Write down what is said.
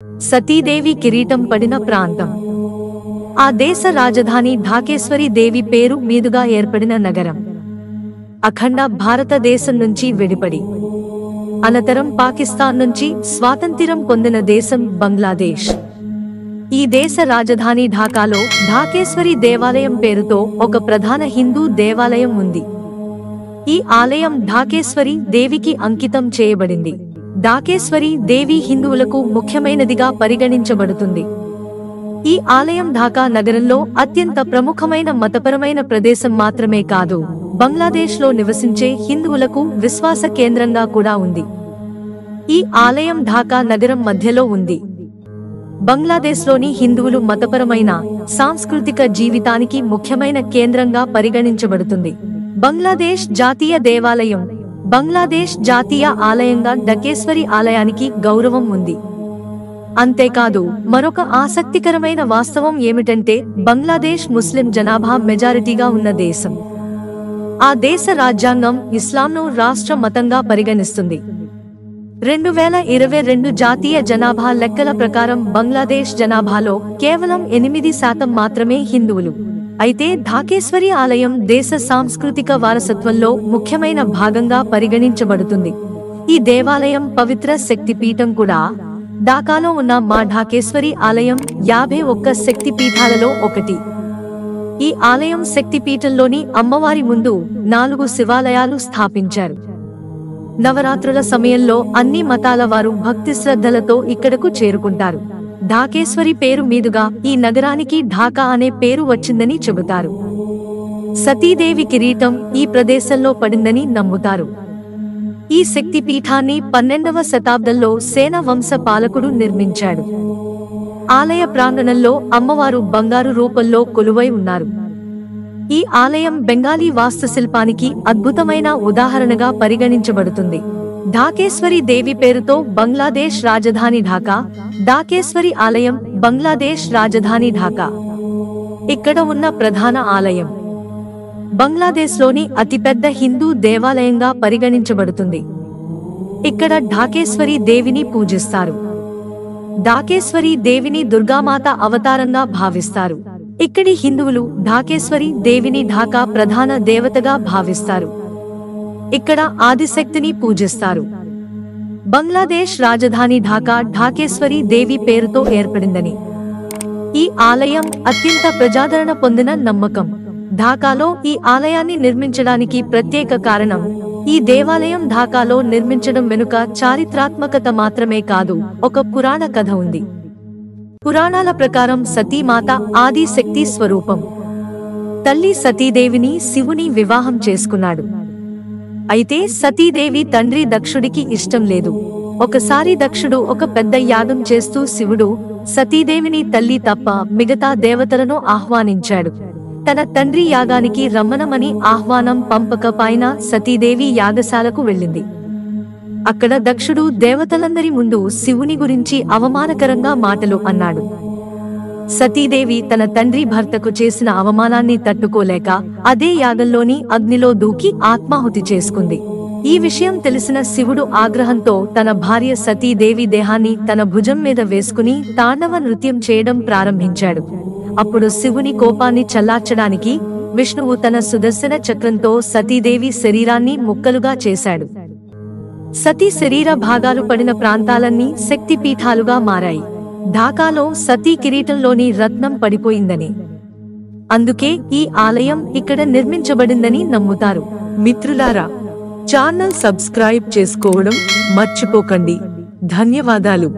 సతీదేవి కిరీటం పడిన ప్రాంతం. ఆ దేశ రాజధాని ఢాకేశ్వరి దేవి పేరు మీదుగా ఏర్పడిన నగరం. అఖండ భారతదేశం నుంచి విడిపడి అనంతరం పాకిస్తాన్ నుంచి స్వాతంత్ర్యం పొందిన దేశం బంగ్లాదేశ్. ఈ దేశ రాజధాని ఢాకాలో ఢాకేశ్వరి దేవాలయం పేరుతో ఒక ప్రధాన హిందూ దేవాలయం ఉంది. ఈ ఆలయం ఢాకేశ్వరి దేవికి అంకితం చేయబడింది. ఢాకేశ్వరి దేవి హిందువులకు ముఖ్యమైనదిగా పరిగణించబడుతుంది. ఈ ఆలయం ఢాకా నగరంలో అత్యంత ప్రముఖమైన మతపరమైన ప్రదేశం మాత్రమే కాదు, బంగ్లాదేశ్లో నివసించే హిందువులకు విశ్వాస కేంద్రంగా కూడా ఉంది. ఈ ఆలయం ఢాకా నగరం మధ్యలో ఉంది. బంగ్లాదేశ్లోని హిందువులు మతపరమైన, సాంస్కృతిక జీవితానికి ముఖ్యమైన కేంద్రంగా పరిగణించబడుతుంది. బంగ్లాదేశ్ జాతీయ దేవాలయం, బంగ్లాదేశ్ జాతీయ ఆలయంగా ఢకేశ్వరి ఆలయానికి గౌరవం ఉంది. అంతేకాదు, మరొక ఆసక్తికరమైన వాస్తవం ఏమిటంటే బంగ్లాదేశ్ ముస్లిం జనాభా మెజారిటీగా ఉన్న దేశం. ఆ దేశ రాజ్యాంగం ఇస్లాంను రాష్ట్ర మతంగా పరిగణిస్తుంది. 2022 జాతీయ జనాభా లెక్కల ప్రకారం బంగ్లాదేశ్ జనాభాలో కేవలం 8% మాత్రమే హిందువులు. అయితే ఢాకేశ్వరి ఆలయం దేశ సాంస్కృతిక వారసత్వంలో ముఖ్యమైన భాగంగా పరిగణించబడుతుంది. ఈ దేవాలయం పవిత్ర శక్తిపీఠం కూడా. ఢాకాలో ఉన్న మా ఢాకేశ్వరి ఆలయం 51 శక్తిపీఠాలలో ఒకటి. ఈ ఆలయం శక్తిపీఠంలోని అమ్మవారి ముందు 4 శివాలయాలు స్థాపించారు. నవరాత్రుల సమయంలో అన్ని మతాల వారు భక్తి శ్రద్ధలతో ఇక్కడకు చేరుకుంటారు. ఢాకేశ్వరి పేరు మీదుగా ఈ నగరానికి ఢాకా అనే పేరు వచ్చిందని చెబుతారు. సతీదేవి కిరీటం ఈ ప్రదేశంలో పడిందని నమ్ముతారు. ఈ శక్తిపీఠాన్ని 12వ శతాబ్దంలో సేన వంశ పాలకుడు నిర్మించాడు. ఆలయ ప్రాంగణంలో అమ్మవారు బంగారు రూపంలో కొలువై ఉన్నారు. ఈ ఆలయం బెంగాలీ వాస్తుశిల్పానికి అద్భుతమైన ఉదాహరణగా పరిగణించబడుతుంది. ఢాకేశ్వరి దేవి పేరుతో బంగ్లాదేశ్ రాజధాని ఢాకా, ఢాకేశ్వరి ఆలయం బంగ్లాదేశ్ రాజధాని ఢాకా. ఇక్కడ ఉన్న ప్రధాన ఆలయం బంగ్లాదేశ్లోని అతిపెద్ద హిందూ దేవాలయంగా పరిగణించబడుతుంది. ఇక్కడ ఢాకేశ్వరి దేవిని పూజిస్తారు. ఢాకేశ్వరి దేవిని దుర్గామాత అవతారంగా భావిస్తారు. ఇక్కడి హిందువులు ఢాకేశ్వరి దేవిని ఢాకా ప్రధాన దేవతగా భావిస్తారు. ఇక్కడ ఆదిశక్తిని పూజిస్తారు. బంగ్లాదేశ్ రాజధాని ఢాకా ఢాకేశ్వరి దేవి పేరుతో ఏర్పడిందని ఈ ఆలయం అత్యంత ప్రజాదరణ పొందిన నమ్మకం. ఢాకాలో ఈ ఆలయాన్ని నిర్మించడానికి ప్రత్యేక కారణం, ఈ దేవాలయం ఢాకాలో నిర్మించడం వెనుక చారిత్రాత్మకత మాత్రమే కాదు, ఒక పురాణ కథ ఉంది. పురాణాల ప్రకారం సతీమాత ఆది శక్తి స్వరూపం. తల్లి సతీదేవిని శివుని వివాహం చేసుకున్నాడు. అయితే సతీదేవి తండ్రి దక్షుడికి ఇష్టం లేదు. ఒకసారి దక్షుడు ఒక పెద్ద యాగం చేస్తూ శివుడు సతీదేవిని తల్లి తప్ప మిగతా దేవతలను ఆహ్వానించాడు. తన తండ్రి యాగానికి రమ్మనమని ఆహ్వానం పంపకపోయినా సతీదేవి యాగశాలకు వెళ్ళింది. అక్కడ దక్షుడు దేవతలందరి ముందు శివుని గురించి అవమానకరంగా మాటలు అన్నాడు. సతీదేవి తన తండ్రి భర్తకు చేసిన అవమానాన్ని తట్టుకోలేక అదే యాగంలోని అగ్నిలో దూకి ఆత్మాహుతి చేసుకుంది. ఈ విషయం తెలిసిన శివుడు ఆగ్రహంతో తన భార్య సతీదేవి దేహాన్ని తన భుజం మీద వేసుకుని తాండవ నృత్యం చేయడం ప్రారంభించాడు. అప్పుడు శివుని కోపాన్ని చల్లార్చడానికి విష్ణువు తన సుదర్శన చక్రంతో సతీదేవి శరీరాన్ని ముక్కలుగా చేశాడు. సతీ శరీర భాగాలు పడిన ప్రాంతాలన్నీ శక్తిపీఠాలుగా మారాయి. ఢాకాలో సతీ కిరీటంలోని రత్నం పడిపోయిందని, అందుకే ఈ ఆలయం ఇక్కడ నిర్మించబడిందని నమ్ముతారు. మిత్రులారా, ఛానల్ సబ్స్క్రైబ్ చేసుకోవడం మర్చిపోకండి. ధన్యవాదాలు.